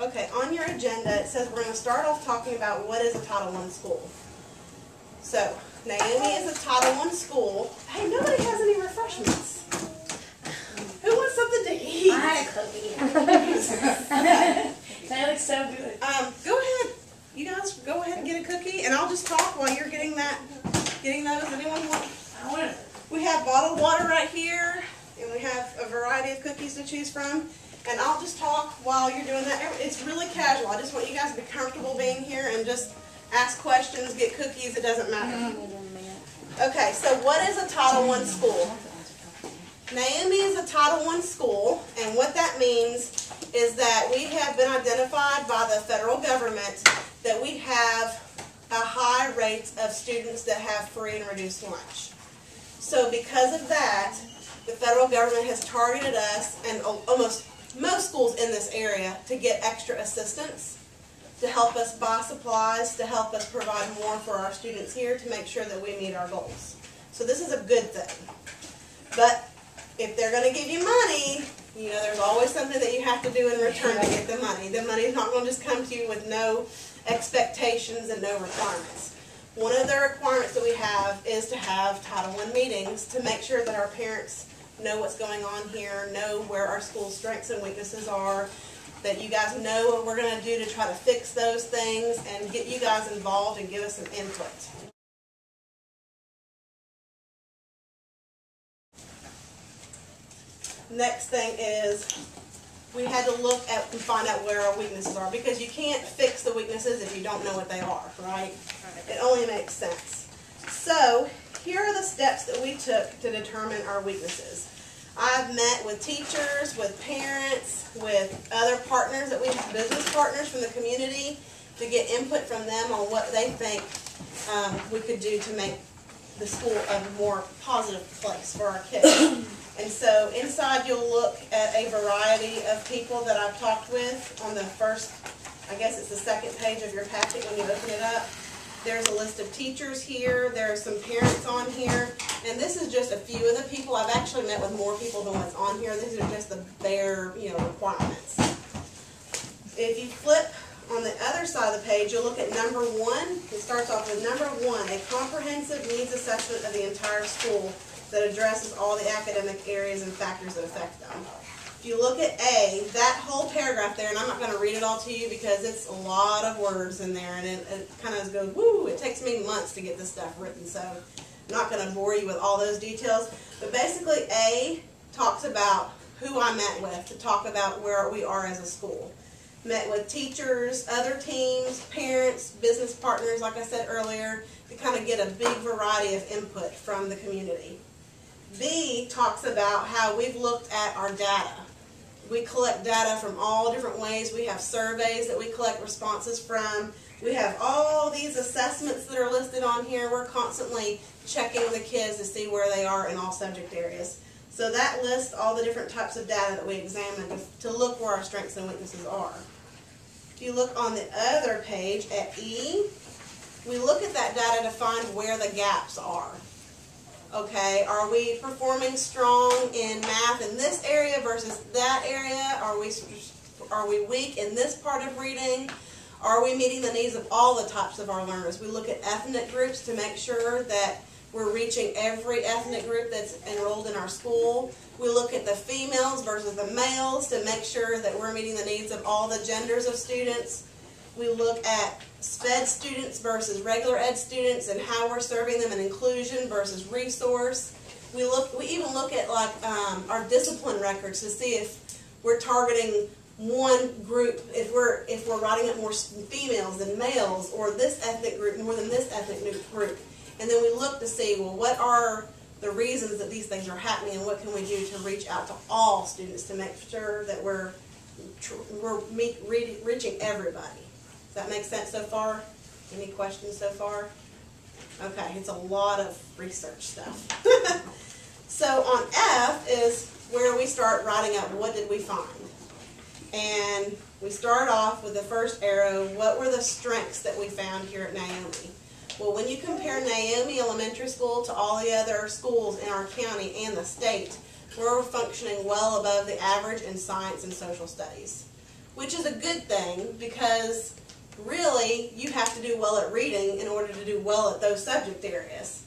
Okay, on your agenda it says we're going to start off talking about what is a Title I school. So, Naomi is a Title I school. Hey, nobody has any refreshments. Who wants something to eat? I had a cookie. That looks so good. Go ahead. You guys go ahead and get a cookie, and I'll just talk while you're getting those. Anyone want? We have bottled water right here, and we have a variety of cookies to choose from. And I'll just talk while you're doing that. It's really casual. I just want you guys to be comfortable being here and just ask questions, get cookies. It doesn't matter. Okay, so what is a Title I school? Naomi is a Title I school, and what that means is that we have been identified by the federal government that we have a high rate of students that have free and reduced lunch. So because of that, the federal government has targeted us and almost most schools in this area to get extra assistance, to help us buy supplies, to help us provide more for our students here to make sure that we meet our goals. So this is a good thing. But if they're going to give you money, you know, there's always something that you have to do in return to get the money. The money is not going to just come to you with no expectations and no requirements. One of the requirements that we have is to have Title I meetings to make sure that our parents know what's going on here, know where our school's strengths and weaknesses are, that you guys know what we're going to do to try to fix those things and get you guys involved and give us some input. Next thing is we had to look at and find out where our weaknesses are, because you can't fix the weaknesses if you don't know what they are, right? It only makes sense. So here are the steps that we took to determine our weaknesses. I've met with teachers, with parents, with other partners that we have, business partners from the community, to get input from them on what they think we could do to make the school a more positive place for our kids. And so inside you'll look at a variety of people that I've talked with on the first, I guess it's the second page of your packet when you open it up. There's a list of teachers here, there are some parents on here, and this is just a few of the people. I've actually met with more people than what's on here. These are just the bare, requirements. If you flip on the other side of the page, you'll look at number 1. It starts off with number 1, a comprehensive needs assessment of the entire school that addresses all the academic areas and factors that affect them. If you look at A, that whole paragraph there, and I'm not going to read it all to you because it's a lot of words in there, and it kind of goes, woo, it takes me months to get this stuff written, so I'm not going to bore you with all those details. But basically, A talks about who I met with, to talk about where we are as a school. Met with teachers, other teams, parents, business partners, like I said earlier, to kind of get a big variety of input from the community. B talks about how we've looked at our data. We collect data from all different ways. We have surveys that we collect responses from. We have all these assessments that are listed on here. We're constantly checking the kids to see where they are in all subject areas. So that lists all the different types of data that we examine to look where our strengths and weaknesses are. If you look on the other page at E, we look at that data to find where the gaps are. Okay, are we performing strong in math in this area versus that area? Are we weak in this part of reading? Are we meeting the needs of all the types of our learners? We look at ethnic groups to make sure that we're reaching every ethnic group that's enrolled in our school. We look at the females versus the males to make sure that we're meeting the needs of all the genders of students. We look at SPED students versus regular ed students and how we're serving them in inclusion versus resource. We even look at like our discipline records to see if we're targeting one group, if we're writing up more females than males, or this ethnic group more than this ethnic group. And then we look to see, well, what are the reasons that these things are happening, and what can we do to reach out to all students to make sure that we're reaching everybody. Does that make sense so far? Any questions so far? Okay, it's a lot of research stuff. So on F is where we start writing up what did we find. And we start off with the first arrow, what were the strengths that we found here at Naomi? Well, when you compare Naomi Elementary School to all the other schools in our county and the state, we're functioning well above the average in science and social studies. which is a good thing because really you have to do well at reading in order to do well at those subject areas.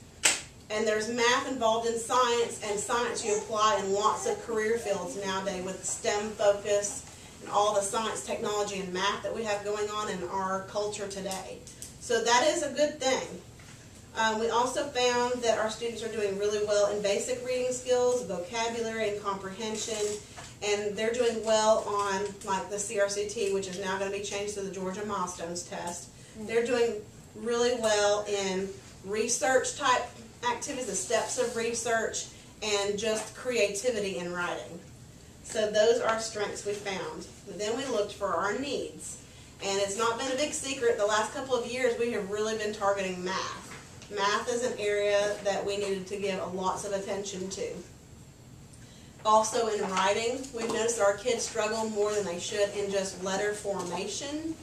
And there's math involved in science, and science you apply in lots of career fields nowadays with the STEM focus and all the science, technology, and math that we have going on in our culture today. So that is a good thing. We also found that our students are doing really well in basic reading skills, vocabulary, and comprehension, and they're doing well on like the CRCT, which is now going to be changed to the Georgia Milestones Test. They're doing really well in research type activities, the steps of research, and just creativity in writing. So those are strengths we found. But then we looked for our needs. And it's not been a big secret, the last couple of years we have really been targeting math. Math is an area that we needed to give lots of attention to. Also in writing, we've noticed that our kids struggle more than they should in just letter formation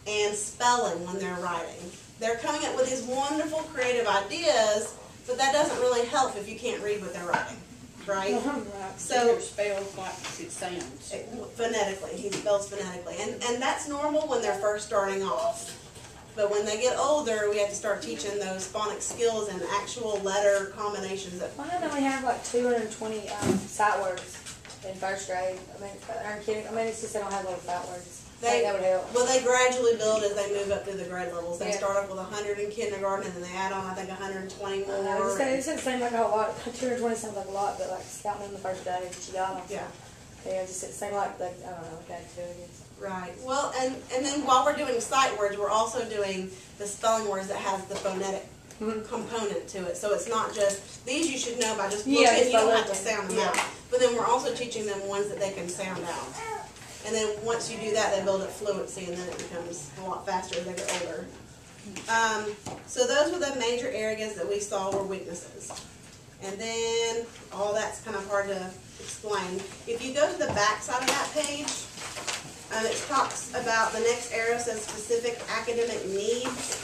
and spelling when they're writing. They're coming up with these wonderful creative ideas, but that doesn't really help if you can't read what they're writing, right? So it spells like it sounds. Phonetically, he spells phonetically. And that's normal when they're first starting off. But when they get older, we have to start teaching those phonics skills and actual letter combinations. Why don't we have like 220 sight words in first grade? It's just they don't have little sight words. That would help. Well, they gradually build as they move up through the grade levels. They start off with 100 in kindergarten, and then they add on, I think, 120 more. It doesn't seem like a whole lot. 220 sounds like a lot, but like counting them the first day, you got them. Yeah. Yeah, it seemed like, I don't know, what that to do, I guess. Right. Well, and then while we're doing sight words, we're also doing the spelling words that has the phonetic component to it. So it's not just, these you should know by just looking, you don't have to sound them out. But then we're also teaching them ones that they can sound out. And then once you do that, they build up fluency, and then it becomes a lot faster as they get older. So those were the major areas that we saw were weaknesses. And then all that's kind of hard to explain. If you go to the back side of that page, it talks about the next arrow says specific academic needs.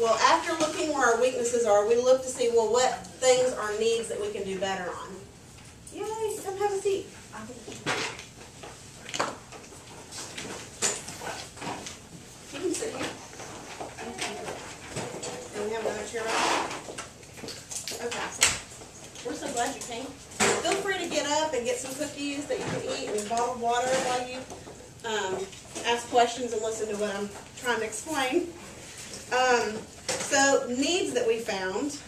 Well, after looking where our weaknesses are, we look to see, well, what things are needs that we can do better on. Yay, come have a seat. You can sit here. And we have another chair right? Okay. We're so glad you came. Feel free to get up and get some cookies that you can eat and bottled water while you ask questions and listen to what I'm trying to explain. So needs that we found.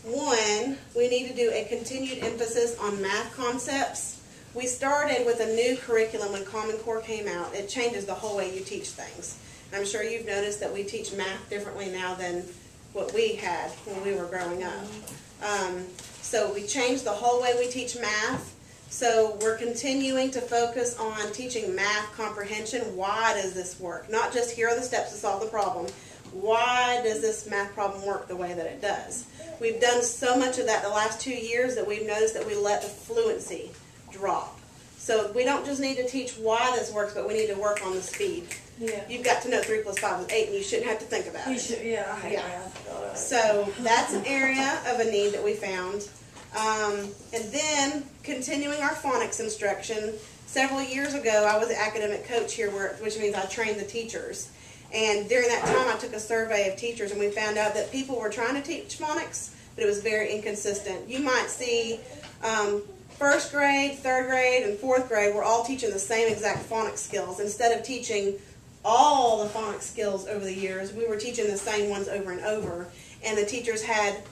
One, we need to do a continued emphasis on math concepts. We started with a new curriculum when Common Core came out. It changes the whole way you teach things. I'm sure you've noticed that we teach math differently now than what we had when we were growing up. So we changed the whole way we teach math. So we're continuing to focus on teaching math comprehension. Why does this work? Not just here are the steps to solve the problem. Why does this math problem work the way that it does? We've done so much of that the last 2 years that we've noticed that we let the fluency drop. So we don't just need to teach why this works, but we need to work on the speed. Yeah. You've got to know 3 + 5 is 8, and you shouldn't have to think about it. Yeah, I hate math. So that's an area of a need that we found. And then continuing our phonics instruction. Several years ago, I was an academic coach here, which means I trained the teachers. And during that time, I took a survey of teachers, and we found out that people were trying to teach phonics, but it was very inconsistent. You might see first grade, third grade, and fourth grade were all teaching the same exact phonics skills. Instead of teaching all the phonics skills over the years, we were teaching the same ones over and over. And the teachers had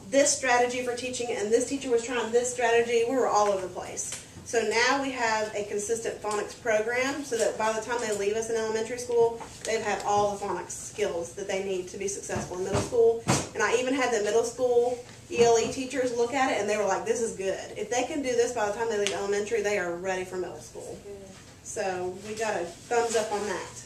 this strategy for teaching, and this teacher was trying this strategy. We were all over the place. So now we have a consistent phonics program so that by the time they leave us in elementary school, they've had all the phonics skills that they need to be successful in middle school. And I even had the middle school ELE teachers look at it, and they were like, this is good. If they can do this by the time they leave elementary, they are ready for middle school. So we got a thumbs up on that.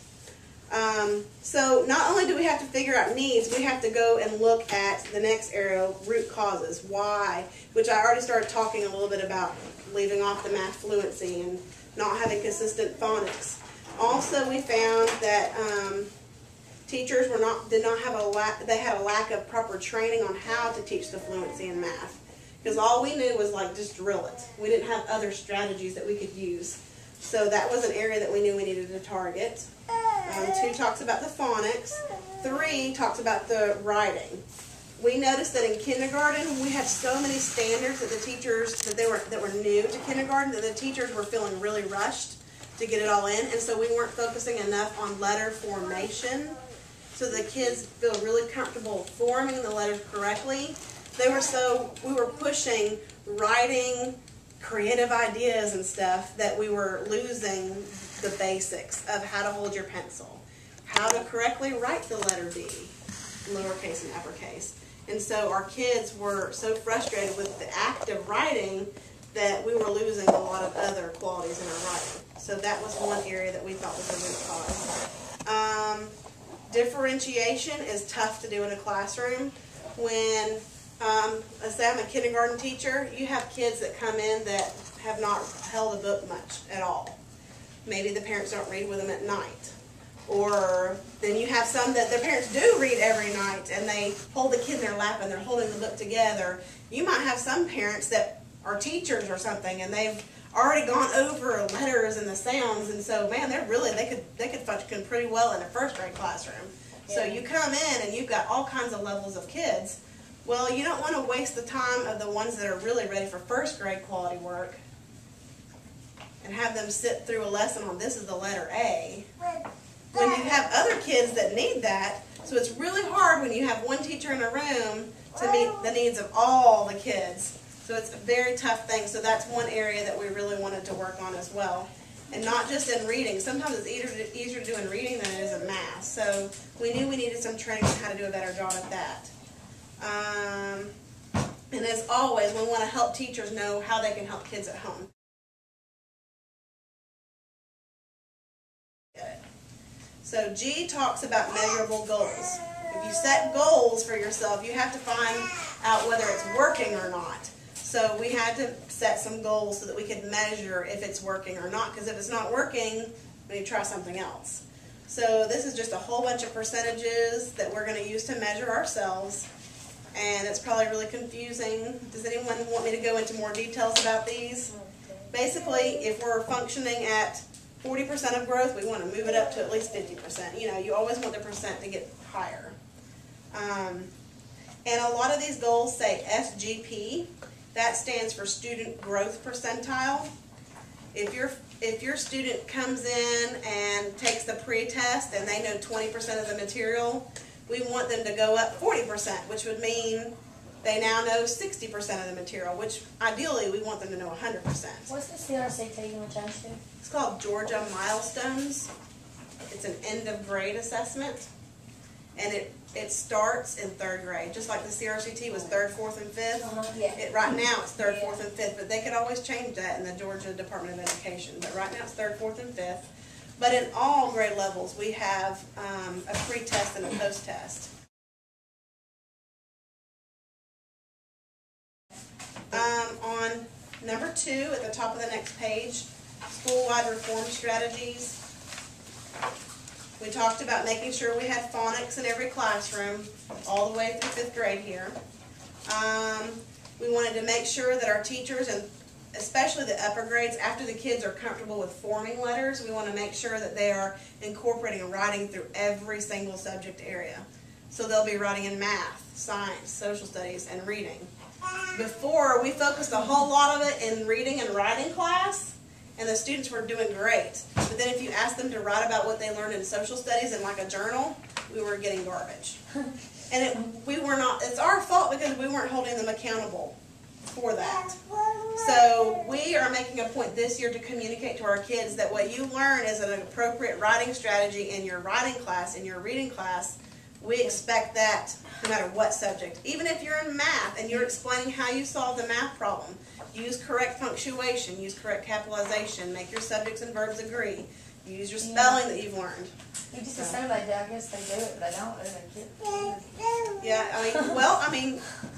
So not only do we have to figure out needs, we have to go and look at the next arrow, root causes, why, which I already started talking a little bit about, leaving off the math fluency and not having consistent phonics. Also, we found that teachers did not have they had a lack of proper training on how to teach the fluency in math, because all we knew was like just drill it. We didn't have other strategies that we could use. So that was an area that we knew we needed to target. 2 talks about the phonics. 3 talks about the writing. We noticed that in kindergarten we had so many standards that the teachers that were new to kindergarten that the teachers were feeling really rushed to get it all in, and so we weren't focusing enough on letter formation. So the kids feel really comfortable forming the letters correctly. We were pushing writing, creative ideas and stuff that we were losing the basics of how to hold your pencil, how to correctly write the letter B, lowercase and uppercase. And so our kids were so frustrated with the act of writing that we were losing a lot of other qualities in our writing. So that was one area that we thought was a root cause. Differentiation is tough to do in a classroom. When, let's say I'm a kindergarten teacher, you have kids that come in that have not held a book much at all. Maybe the parents don't read with them at night. Or then you have some that their parents do read every night and they hold the kid in their lap and they're holding the book together. You might have some parents that are teachers or something and they've already gone over letters and the sounds, and so man, they could function pretty well in a first grade classroom. Yeah. So you come in and you've got all kinds of levels of kids. Well, you don't want to waste the time of the ones that are really ready for first grade quality work and have them sit through a lesson on this is the letter A when you have other kids that need that. So it's really hard when you have one teacher in a room to meet the needs of all the kids. So it's a very tough thing. So that's one area that we really wanted to work on as well. And not just in reading. Sometimes it's easier to do in reading than it is in math. So we knew we needed some training on how to do a better job at that. And as always, we want to help teachers know how they can help kids at home. So G talks about measurable goals. If you set goals for yourself, you have to find out whether it's working or not. So we had to set some goals so that we could measure if it's working or not, because if it's not working, we need to try something else. So this is just a whole bunch of percentages that we're going to use to measure ourselves, and it's probably really confusing. Does anyone want me to go into more details about these? Basically, if we're functioning at 40% of growth, we want to move it up to at least 50%. You know, you always want the percent to get higher. And a lot of these goals say SGP. That stands for Student Growth Percentile. If your student comes in and takes the pre-test and they know 20% of the material, we want them to go up 40%, which would mean they now know 60% of the material, which ideally we want them to know 100%. What's the CRCT you want to change to? It's called Georgia Milestones. It's an end of grade assessment, and it starts in 3rd grade, just like the CRCT was 3rd, 4th, and 5th. Yeah. Right now it's 3rd, 4th, and 5th, but they could always change that in the Georgia Department of Education. But right now it's 3rd, 4th, and 5th. But in all grade levels, we have a pre-test and a post-test. On number 2, at the top of the next page, school-wide reform strategies. We talked about making sure we had phonics in every classroom, all the way through 5th grade here. We wanted to make sure that our teachers, and especially the upper grades, after the kids are comfortable with forming letters, we want to make sure that they are incorporating writing through every single subject area. So they'll be writing in math, science, social studies, and reading. Before, we focused a whole lot of it in reading and writing class, and the students were doing great. But then if you asked them to write about what they learned in social studies in like a journal, we were getting garbage. And it's our fault because we weren't holding them accountable for that. So we are making a point this year to communicate to our kids that what you learn is an appropriate writing strategy in your writing class, in your reading class. We expect that no matter what subject. Even if you're in math and you're explaining how you solve the math problem, use correct punctuation, use correct capitalization, make your subjects and verbs agree, use your spelling that you've learned. You just assume they do. I guess they do it, but they don't. Yeah,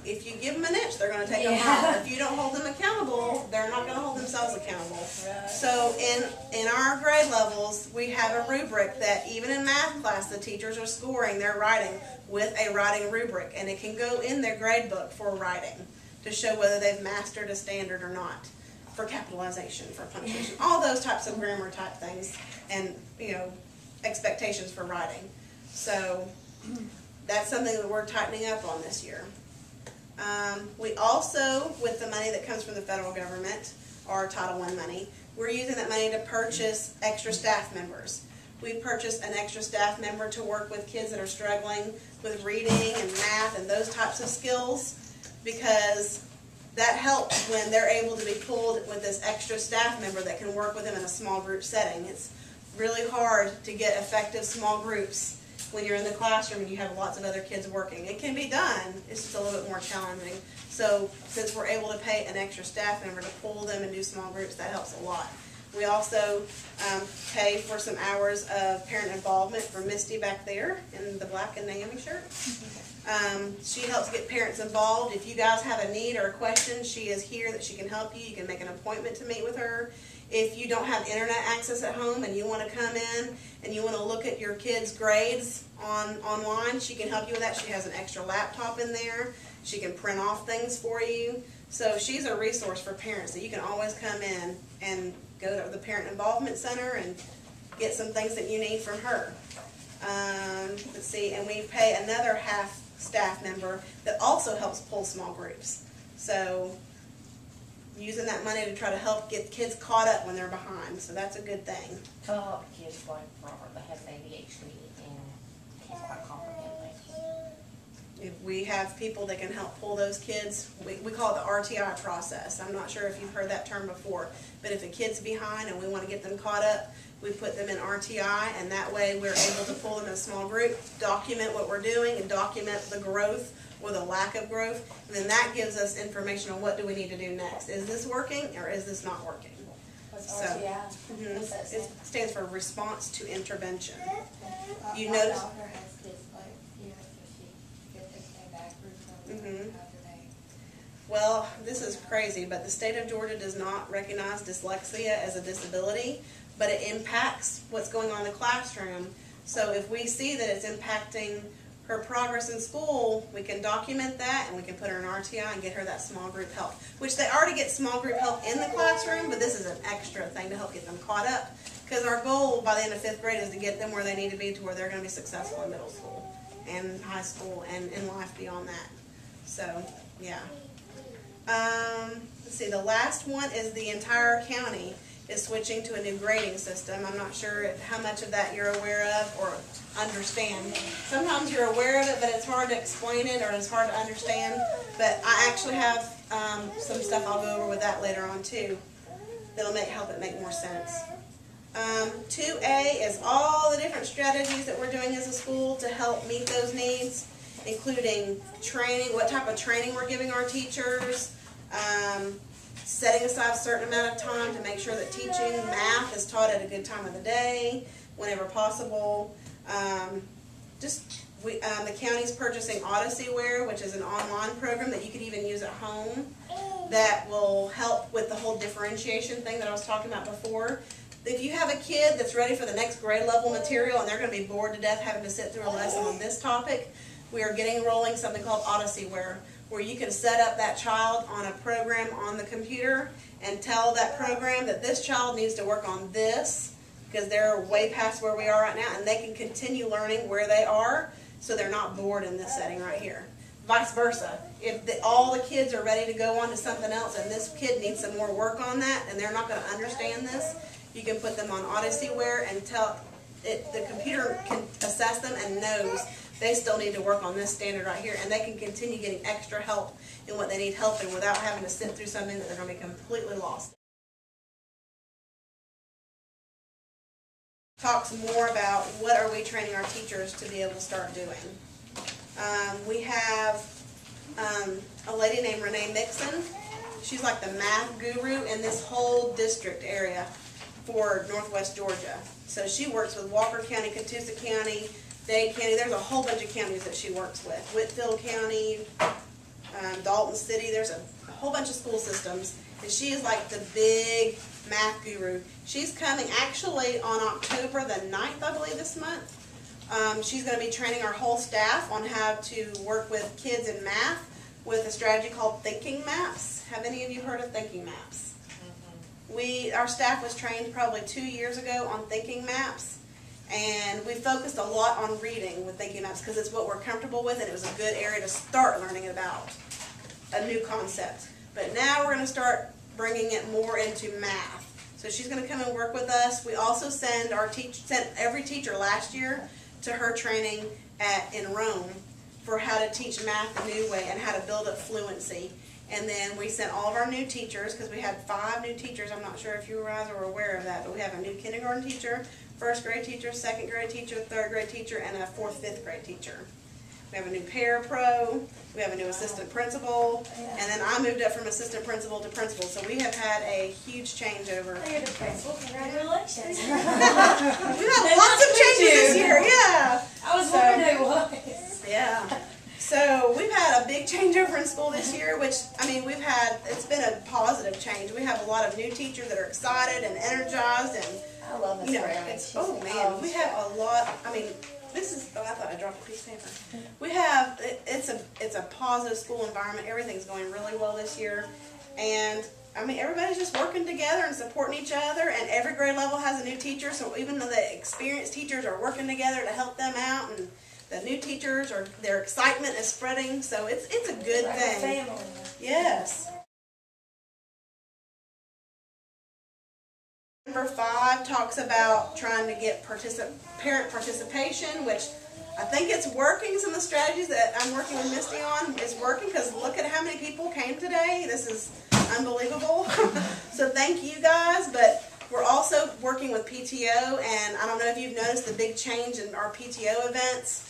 if you give them an inch, they're going to take a mile. If you don't hold them accountable, they're not going to hold themselves accountable. Right. So in our grade levels, we have a rubric that even in math class, the teachers are scoring their writing with a writing rubric, and it can go in their grade book for writing to show whether they've mastered a standard or not. for capitalization, for punctuation, all those types of grammar type things, and, you know, expectations for writing. So that's something that we're tightening up on this year. We also, with the money that comes from the federal government, our Title I money, we're using that money to purchase extra staff members. We purchased an extra staff member to work with kids that are struggling with reading and math and those types of skills, because that helps when they're able to be pulled with this extra staff member that can work with them in a small group setting. It's really hard to get effective small groups when you're in the classroom and you have lots of other kids working. It can be done, it's just a little bit more challenging. So since we're able to pay an extra staff member to pull them and do small groups, that helps a lot. We also pay for some hours of parent involvement for Misty back there in the black and Naomi shirt. She helps get parents involved. If you guys have a need or a question, she is here that she can help you. You can make an appointment to meet with her. If you don't have internet access at home and you want to come in and you want to look at your kids' grades online, she can help you with that. She has an extra laptop in there. She can print off things for you. So she's a resource for parents that you can always come in and go to the Parent Involvement Center and get some things that you need from her. Let's see, and we pay another half staff member that also helps pull small groups. So using that money to try to help get kids caught up when they're behind. So that's a good thing. To help kids like Robert that has ADHD and can't quite comprehend things. If we have people that can help pull those kids, we call it the RTI process. I'm not sure if you've heard that term before, but if a kid's behind and we want to get them caught up, we put them in RTI, and that way we're able to pull them in a small group, document what we're doing, and document the growth or the lack of growth, and then that gives us information on what do we need to do next. Is this working or is this not working? What's So, RTI? What's that It stand? stands for Response to Intervention. You My notice- daughter has kids like, you know, so she gets everything backwards from Mhm. after they. Well, this is crazy, but the state of Georgia does not recognize dyslexia as a disability, but it impacts what's going on in the classroom. So if we see that it's impacting her progress in school, we can document that and we can put her in RTI and get her that small group help, which they already get small group help in the classroom, but this is an extra thing to help get them caught up, because our goal by the end of 5th grade is to get them where they need to be, to where they're going to be successful in middle school and high school and in life beyond that. So, yeah. Let's see, the last one is the entire county is switching to a new grading system. I'm not sure how much of that you're aware of or understand. Sometimes you're aware of it, but it's hard to explain it or it's hard to understand. But I actually have some stuff I'll go over with that later on too that'll help it make more sense. 2A is all the different strategies that we're doing as a school to help meet those needs, including training, what type of training we're giving our teachers, setting aside a certain amount of time to make sure that teaching math is taught at a good time of the day, whenever possible. The county's purchasing Odysseyware, which is an online program that you could even use at home that will help with the whole differentiation thing that I was talking about before. If you have a kid that's ready for the next grade level material and they're going to be bored to death having to sit through a lesson on this topic, we are getting rolling something called Odysseyware, where you can set up that child on a program on the computer and tell that program that this child needs to work on this because they're way past where we are right now, and they can continue learning where they are so they're not bored in this setting right here. Vice versa. If all the kids are ready to go on to something else and this kid needs some more work on that and they're not going to understand this, you can put them on Odysseyware and the computer can assess them and knows they still need to work on this standard right here, and they can continue getting extra help in what they need help in without having to sit through something that they're going to be completely lost. Talks more about what are we training our teachers to be able to start doing. We have a lady named Renee Mixon. She's like the math guru in this whole district area for Northwest Georgia. So she works with Walker County, Catoosa County, Dade County. There's a whole bunch of counties that she works with. Whitfield County, Dalton City. There's a whole bunch of school systems. And she is like the big math guru. She's coming actually on October the 9th, I believe, this month. She's going to be training our whole staff on how to work with kids in math with a strategy called thinking maps. Have any of you heard of thinking maps? Our staff was trained probably 2 years ago on thinking maps, and we focused a lot on reading with thinking maps because it's what we're comfortable with, and it was a good area to start learning about a new concept. But now we're going to start bringing it more into math. So she's going to come and work with us. We also sent every teacher last year to her training in Rome for how to teach math the new way and how to build up fluency. And then we sent all of our new teachers, because we had 5 new teachers. I'm not sure if you guys are aware of that, but we have a new kindergarten teacher, 1st grade teacher, 2nd grade teacher, 3rd grade teacher, and a 4th, 5th grade teacher. We have a new parapro, we have a new assistant principal, and then I moved up from assistant principal to principal. So we have had a huge changeover. You're the principal. Congratulations. We've had lots of changes this year, yeah. I was wondering who it was. Yeah. So we've had a big changeover in school this year, which, I mean, it's been a positive change. We have a lot of new teachers that are excited and energized, and, I love Miss you know, Brown. we have a lot, I mean, I thought I dropped a piece of paper. We have, it's a positive school environment. Everything's going really well this year, and I mean, everybody's just working together and supporting each other, and every grade level has a new teacher, so even though the experienced teachers are working together to help them out, and the new teachers, their excitement is spreading, so it's a good thing. Family. Yes. Number 5 talks about trying to get parent participation, which I think it's working. Some of the strategies that I'm working with Misty on is working, because look at how many people came today. This is unbelievable. So thank you guys, but we're also working with PTO, and I don't know if you've noticed the big change in our PTO events.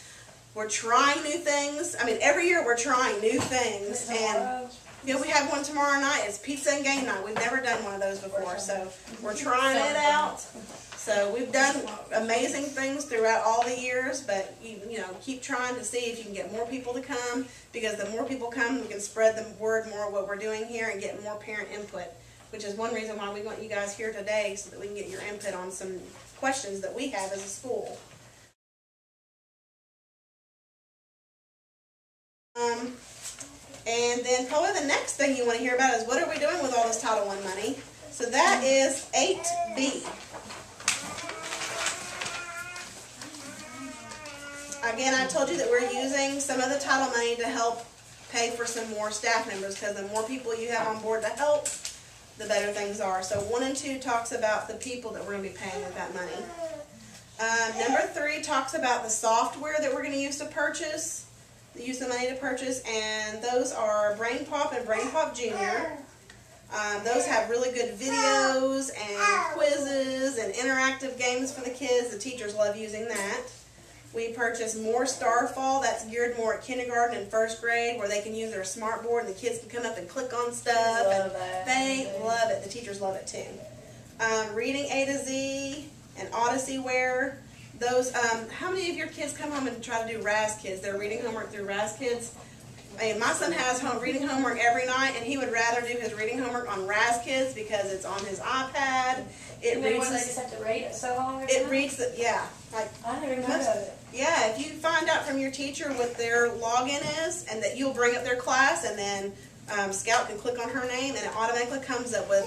We're trying new things. I mean, every year we're trying new things, and yeah, we have one tomorrow night. It's pizza and game night. We've never done one of those before, so we're trying it out. So we've done amazing things throughout all the years, but you know, keep trying to see if you can get more people to come, because the more people come, we can spread the word more of what we're doing here and get more parent input, which is one reason why we want you guys here today, so that we can get your input on some questions that we have as a school. And then probably the next thing you want to hear about is, what are we doing with all this Title I money? So that is 8B. Again, I told you that we're using some of the title money to help pay for some more staff members, because the more people you have on board to help, the better things are. So 1 and 2 talks about the people that we're going to be paying with that money. Number 3 talks about the software that we're going to use to purchase. Use the money to purchase, and those are Brain Pop and Brain Pop Junior. Those have really good videos and quizzes and interactive games for the kids. The teachers love using that. We purchased More Starfall. That's geared more at kindergarten and 1st grade, where they can use their smart board and the kids can come up and click on stuff. They love it. The teachers love it too. Reading A to Z and Odyssey-ware. Those, how many of your kids come home and try to do Raz Kids? They're reading homework through Raz Kids. I mean, my son has reading homework every night, and he would rather do his reading homework on Raz Kids because it's on his iPad. It reads. They just have to read it so long. It reads the, yeah, like. I never even heard of it. Yeah, if you find out from your teacher what their login is, and that you'll bring up their class, and then Scout can click on her name, and it automatically comes up with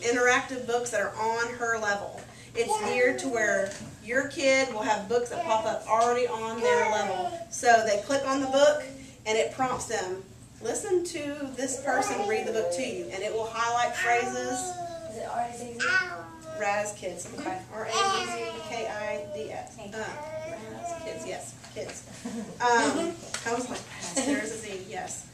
interactive books that are on her level. It's geared to where your kid will have books that pop up already on their level. So they click on the book, and it prompts them, listen to this person read the book to you, and it will highlight phrases. Is it R-A-Z-Z? Raz Kids. Okay. R-A-Z-Z-K-I-D-S. Raz Kids, yes. Kids. I was like, there's a Z, yes.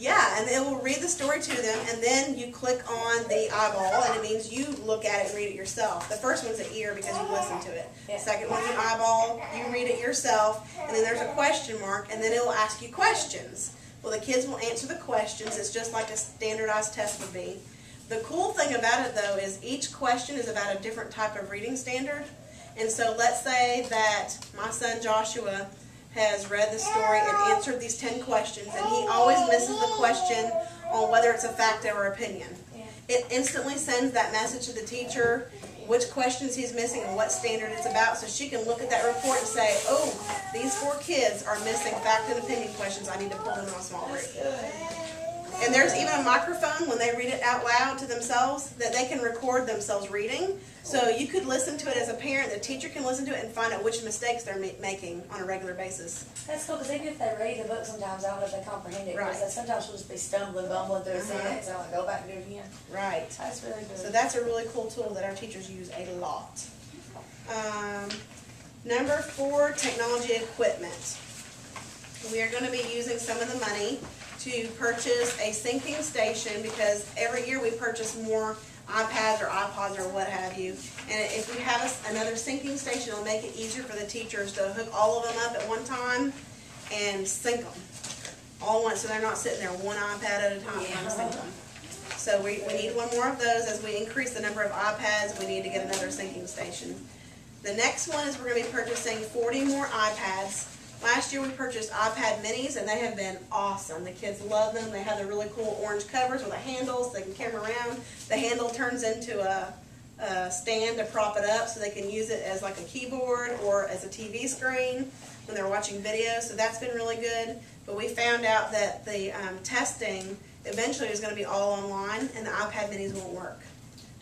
Yeah, and it will read the story to them, and then you click on the eyeball, and it means you look at it and read it yourself. The first one's an ear because you listen to it. The second one's an eyeball, you read it yourself, and then there's a question mark, and then it will ask you questions. Well, the kids will answer the questions. It's just like a standardized test would be. The cool thing about it, though, is each question is about a different type of reading standard. And so let's say that my son Joshua has read the story and answered these 10 questions, and he always misses the question on whether it's a fact or opinion. It instantly sends that message to the teacher, which questions he's missing and what standard it's about, so she can look at that report and say, oh, these 4 kids are missing fact and opinion questions. I need to pull them in a small group. And there's even a microphone when they read it out loud to themselves that they can record themselves reading. So you could listen to it as a parent. The teacher can listen to it and find out which mistakes they're making on a regular basis. That's cool, because even if they read the book sometimes, I don't know if they comprehend it. Right. Because sometimes we'll just be stumbling, bumbling through a sentence, and I'm like, go back and do it again. Right. That's really good. So that's a really cool tool that our teachers use a lot. Number 4, technology equipment. We are going to be using some of the money to purchase a syncing station, because every year we purchase more iPads or iPods or what have you. And if we have another syncing station, it'll make it easier for the teachers to hook all of them up at one time and sync them all at once, so they're not sitting there one iPad at a time trying to sync them. So we need one more of those. As we increase the number of iPads, we need to get another syncing station. The next one is we're going to be purchasing 40 more iPads. Last year we purchased iPad minis, and they have been awesome. The kids love them. They have the really cool orange covers with a handle so they can carry them around. The handle turns into a stand to prop it up so they can use it as like a keyboard or as a TV screen when they're watching videos. So that's been really good. But we found out that the testing eventually is going to be all online, and the iPad minis won't work.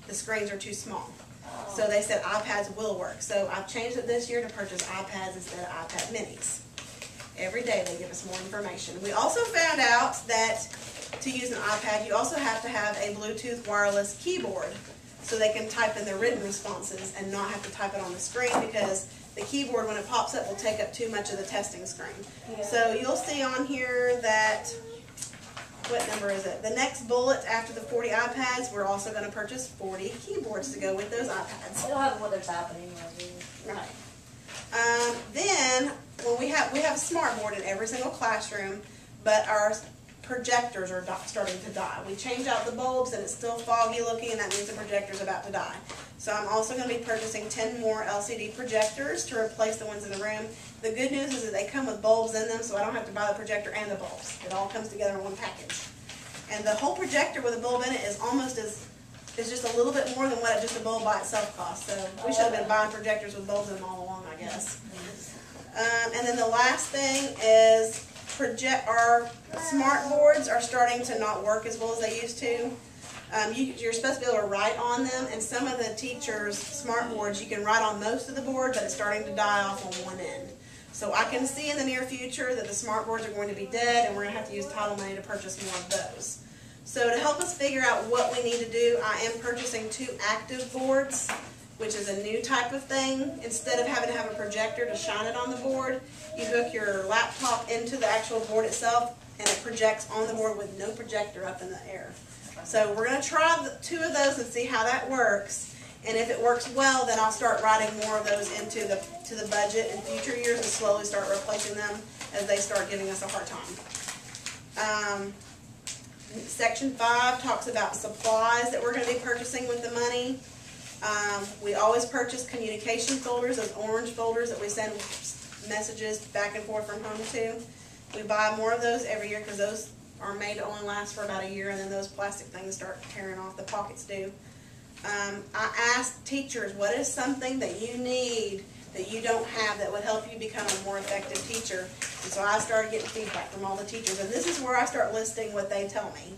The screens are too small. So they said iPads will work. So I've changed it this year to purchase iPads instead of iPad minis. Every day they give us more information. We also found out that to use an iPad, you also have to have a Bluetooth wireless keyboard so they can type in their written responses and not have to type it on the screen, because the keyboard, when it pops up, will take up too much of the testing screen. Yeah. So you'll see on here that, what number is it? The next bullet after the 40 iPads, we're also going to purchase 40 keyboards to go with those iPads. They don't have what they're typing anyway, do you? Right. Then when we have a smart board in every single classroom, but our projectors are starting to die. We change out the bulbs and it's still foggy looking, and that means the projector's about to die. So I'm also going to be purchasing 10 more LCD projectors to replace the ones in the room. The good news is that they come with bulbs in them, so I don't have to buy the projector and the bulbs. It all comes together in one package. And the whole projector with a bulb in it is is just a little bit more than what just a bulb by itself costs. So we should have been buying projectors with bulbs in them all along, I guess. And then the last thing is our smart boards are starting to not work as well as they used to. You're supposed to be able to write on them, and some of the teachers' smart boards, you can write on most of the board, but it's starting to die off on one end. So I can see in the near future that the smart boards are going to be dead, and we're going to have to use title money to purchase more of those. So to help us figure out what we need to do, I am purchasing 2 active boards, which is a new type of thing. Instead of having to have a projector to shine it on the board, you hook your laptop into the actual board itself, and it projects on the board with no projector up in the air. So we're going to try 2 of those and see how that works. And if it works well, then I'll start writing more of those into the budget in future years and slowly start replacing them as they start giving us a hard time. Section 5 talks about supplies that we're going to be purchasing with the money. We always purchase communication folders, those orange folders that we send messages back and forth from home to. We buy more of those every year because those are made to only last for about a year, and then those plastic things start tearing off, the pockets do. I asked teachers, what is something that you need that you don't have that would help you become a more effective teacher? And so I started getting feedback from all the teachers, and this is where I start listing what they tell me.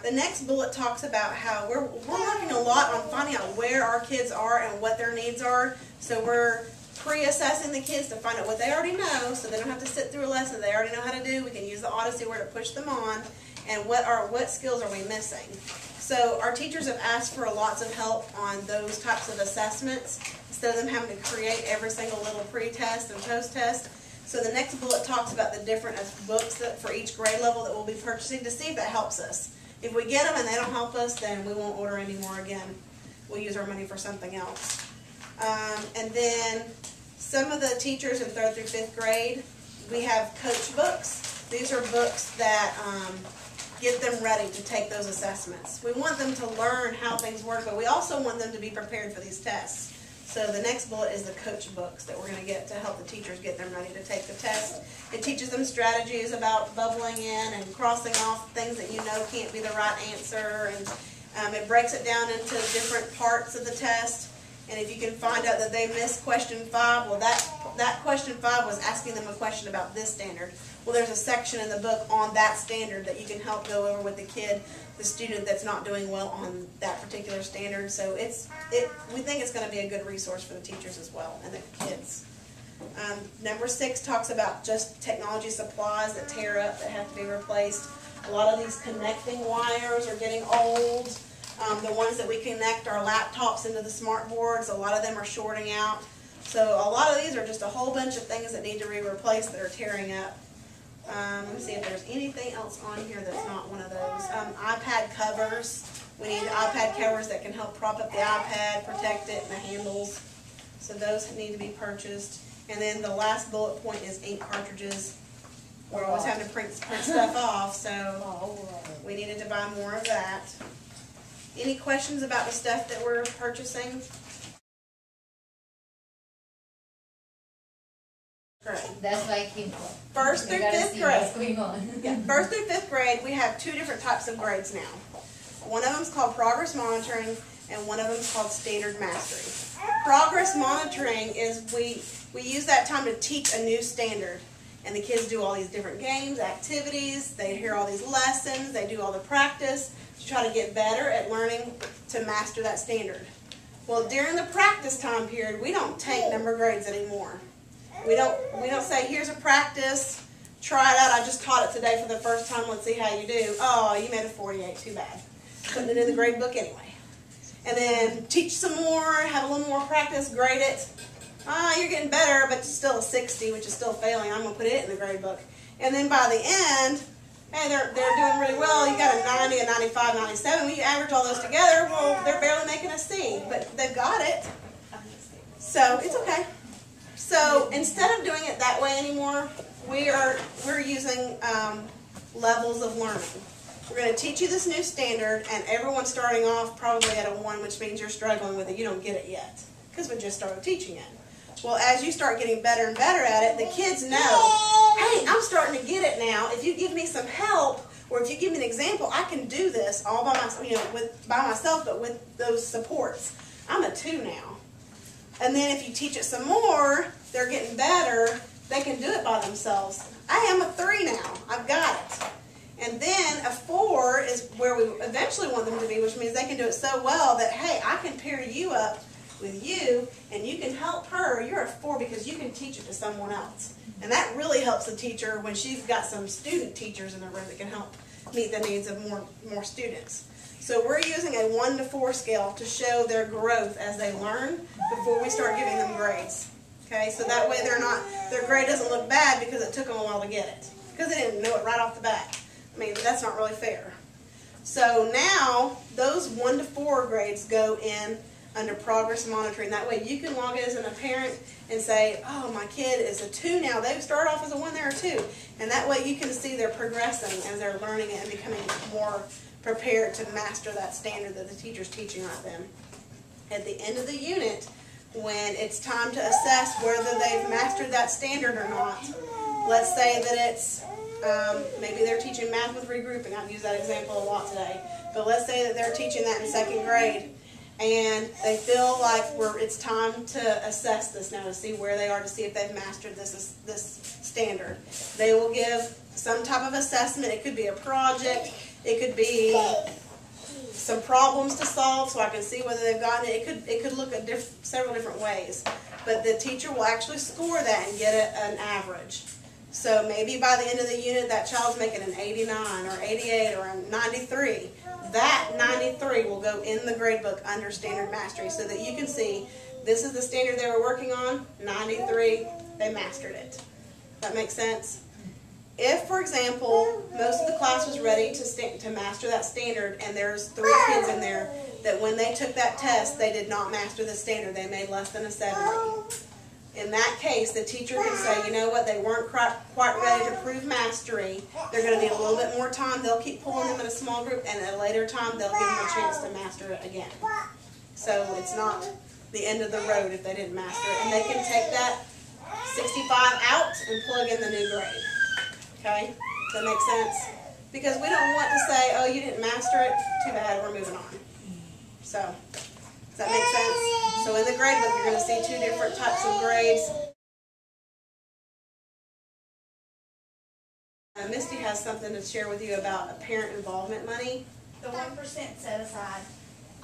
The next bullet talks about how we're working a lot on finding out where our kids are and what their needs are. So we're pre-assessing the kids to find out what they already know, so they don't have to sit through a lesson they already know how to do. We can use the Odyssey where to push them on, and what skills are we missing. So our teachers have asked for lots of help on those types of assessments instead of them having to create every single little pre-test and post-test. So the next bullet talks about the different books for each grade level that we'll be purchasing to see if that helps us. If we get them and they don't help us, then we won't order any more again. We'll use our money for something else. And then some of the teachers in 3rd through 5th grade, we have coach books. These are books that get them ready to take those assessments. We want them to learn how things work, but we also want them to be prepared for these tests. So the next bullet is the coach books that we're going to get to help the teachers get them ready to take the test. It teaches them strategies about bubbling in and crossing off things that you know can't be the right answer, and it breaks it down into different parts of the test. And if you can find out that they missed question 5, well, that question 5 was asking them a question about this standard. Well, there's a section in the book on that standard that you can help go over with the kid, the student that's not doing well on that particular standard. So we think it's going to be a good resource for the teachers as well and the kids. Number 6 talks about just technology supplies that tear up, that have to be replaced. A lot of these connecting wires are getting old. The ones that we connect our laptops into the smart boards, a lot of them are shorting out. So a lot of these are just a whole bunch of things that need to be replaced that are tearing up. Let me see if there's anything else on here that's not one of those. iPad covers. We need iPad covers that can help prop up the iPad, protect it, and the handles. So those need to be purchased. And then the last bullet point is ink cartridges. We're always having to print stuff off, so we needed to buy more of that. Any questions about the stuff that we're purchasing? Great. That's like you. First through We gotta fifth see grade. what's going on. Yeah, first through fifth grade, we have 2 different types of grades now. One of them is called progress monitoring, and one of them is called standard mastery. Progress monitoring is we use that time to teach a new standard. And the kids do all these different games, activities, they hear all these lessons, they do all the practice to try to get better at learning to master that standard. Well, during the practice time period, we don't take number grades anymore. We don't say, here's a practice, try it out, I just taught it today for the first time, let's see how you do. Oh, you made a 48, too bad. Putting it in the grade book anyway. And then teach some more, have a little more practice, grade it. You're getting better, but it's still a 60, which is still failing. I'm going to put it in the grade book. And then by the end, hey, they're doing really well. You got a 90, a 95, 97. When you average all those together, well, they're barely making a C, but they've got it. So it's okay. So instead of doing it that way anymore, we're using levels of learning. We're going to teach you this new standard, and everyone's starting off probably at a 1, which means you're struggling with it. You don't get it yet because we just started teaching it. Well, as you start getting better and better at it, the kids know, hey, I'm starting to get it now. If you give me some help, or if you give me an example, I can do this all by myself, by myself, but with those supports. I'm a 2 now. And then if you teach it some more, they're getting better. They can do it by themselves. I am a 3 now. I've got it. And then a 4 is where we eventually want them to be, which means they can do it so well that, hey, I can pair you up with you, and you can help her. You're a 4 because you can teach it to someone else. And that really helps the teacher when she's got some student teachers in the room that can help meet the needs of more students. So we're using a 1 to 4 scale to show their growth as they learn before we start giving them grades. Okay, so that way their grade doesn't look bad because it took them a while to get it. Because they didn't know it right off the bat. I mean, that's not really fair. So now, those 1 to 4 grades go in under progress monitoring. That way you can log in as a parent and say, oh, my kid is a 2 now. They started off as a 1, they're a 2. And that way you can see they're progressing as they're learning it and becoming more prepared to master that standard that the teacher's teaching right then. At the end of the unit, when it's time to assess whether they've mastered that standard or not, let's say that it's, maybe they're teaching math with regrouping. I've used that example a lot today. But let's say that they're teaching that in 2nd grade. And they feel like it's time to assess this now, to see where they are, to see if they've mastered this standard. They will give some type of assessment. It could be a project. It could be some problems to solve so I can see whether they've gotten it. It could look at several different ways. But the teacher will actually score that and get an average. So maybe by the end of the unit, that child's making an 89 or 88 or a 93. That 93 will go in the grade book under standard mastery so that you can see this is the standard they were working on, 93, they mastered it. That makes sense? If, for example, most of the class was ready to master that standard and there's 3 kids in there that when they took that test, they did not master the standard, they made less than a 70. In that case, the teacher can say, you know what, they weren't quite ready to prove mastery. They're going to need a little bit more time. They'll keep pulling them in a small group, and at a later time, they'll give them a chance to master it again. So it's not the end of the road if they didn't master it. And they can take that 65 out and plug in the new grade. Okay? Does that make sense? Because we don't want to say, oh, you didn't master it. Too bad, we're moving on. So, does that make sense? So in the grade book, you're going to see 2 different types of grades. Misty has something to share with you about parent involvement money. The 1% set aside.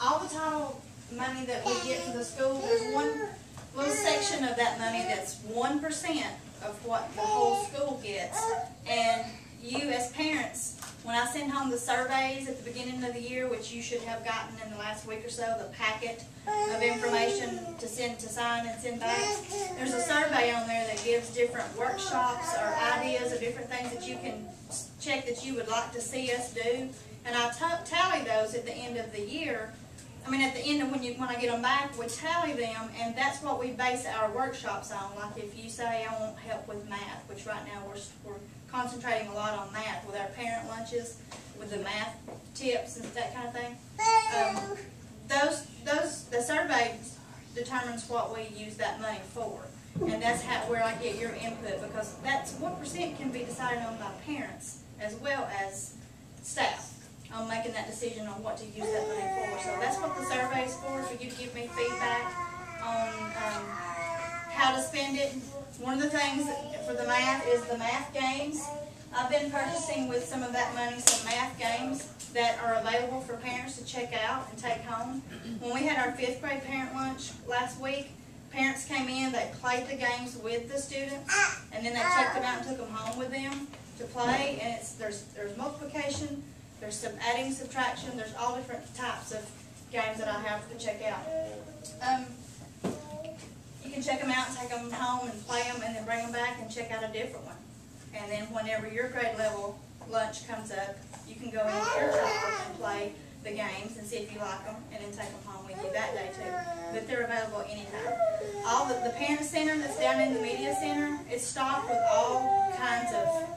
All the title money that we get for the school, there's one little section of that money that's 1% of what the whole school gets. And you as parents, when I send home the surveys at the beginning of the year, which you should have gotten in the last week or so, the packet of information to sign and send back, there's a survey on there that gives different workshops or ideas of different things that you can check that you would like to see us do. And I tally those at the end of the year. I mean, at the end of when I get them back, we tally them, and that's what we base our workshops on. Like if you say, I want help with math, which right now we're concentrating a lot on math with our parent lunches, with the math tips and that kind of thing. The survey determines what we use that money for, and that's where I get your input, because that's 1% can be decided on by parents as well as staff on making that decision on what to use that money for. So that's what the survey is for you to give me feedback on how to spend it. One of the things for the math is the math games. I've been purchasing with some of that money some math games that are available for parents to check out and take home. When we had our 5th grade parent lunch last week, parents came in, they played the games with the students, and then they checked them out and took them home with them to play. And there's multiplication, there's some adding, subtraction, there's all different types of games that I have to check out. You can check them out and take them home and play them, and then bring them back and check out a different one. And then whenever your grade level lunch comes up, you can go into your child and play the games and see if you like them, and then take them home with you that day too. But they're available anytime. All the parent center that's down in the media center is stocked with all kinds of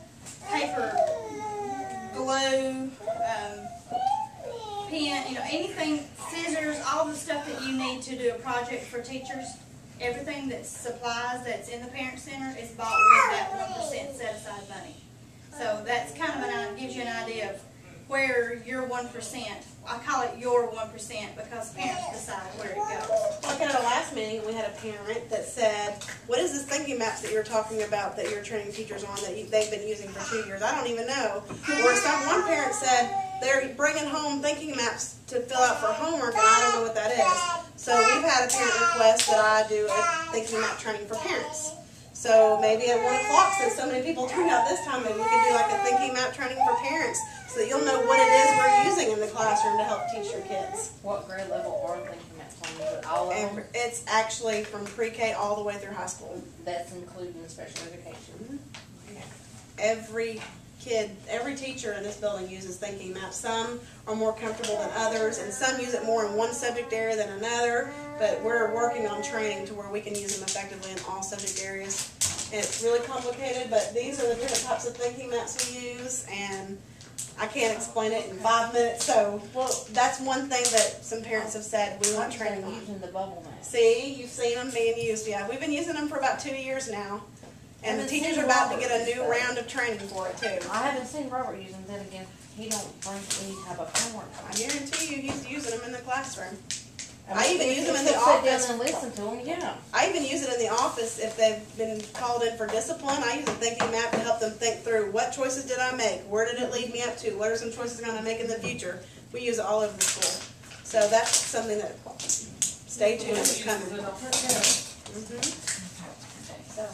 paper, glue, pen, anything, scissors, all the stuff that you need to do a project for teachers. Everything that's supplies that's in the parent center is bought with that 1% set aside money. So that's kind of gives you an idea of where your 1%, I call it your 1% because parents decide where it goes. Like at our last meeting, we had a parent that said, what is this thinking maps that you're talking about that you're training teachers on that they've been using for 2 years? I don't even know. Or one parent said they're bringing home thinking maps to fill out for homework, and I don't know what that is. So we've had a parent request that I do a thinking map training for parents. So maybe at 1 o'clock, since so many people turned out this time, maybe we could do like a thinking map training for parents so that you'll know what it is we're using in the classroom to help teach your kids. What grade level are thinking maps on? Is it all of them? It's actually from pre-K all the way through high school. That's including special education. Every kid, every teacher in this building uses thinking maps. Some are more comfortable than others, and some use it more in one subject area than another, but we're working on training to where we can use them effectively in all subject areas. And it's really complicated, but these are the different types of thinking maps we use, and I can't explain it in 5 minutes, so that's one thing that some parents have said we want training on. Using the bubble map. See, you've seen them being used. Yeah, we've been using them for about 2 years now. And the teachers are about to get a new round of training for it too. I haven't seen Robert using them. Then again, he don't bring any type of homework. I guarantee you he's using them in the classroom. I I even use them in the Sit office. down and listen to them. Yeah. I even use it in the office if they've been called in for discipline. I use a thinking map to help them think through what choices did I make? Where did it lead me up to? What are some choices I'm going to make in the future? We use it all over the school. So that's something that, stay tuned, it's coming. So,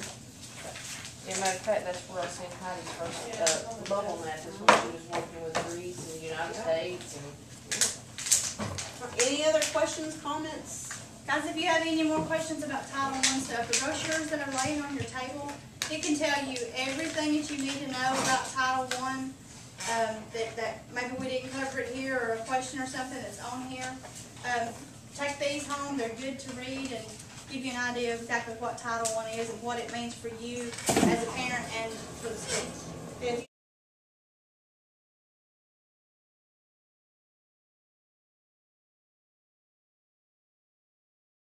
Yeah, matter of fact, that's where I seen Heidi's first bubble map is when she was working with Greece and the United States. Any other questions, comments? Guys, if you have any more questions about Title I stuff, the brochures that are laying on your table, it can tell you everything that you need to know about Title I. That maybe we didn't cover it here, or a question or something that's on here. Take these home. They're good to read and give you an idea of exactly what Title I is and what it means for you as a parent and for the school.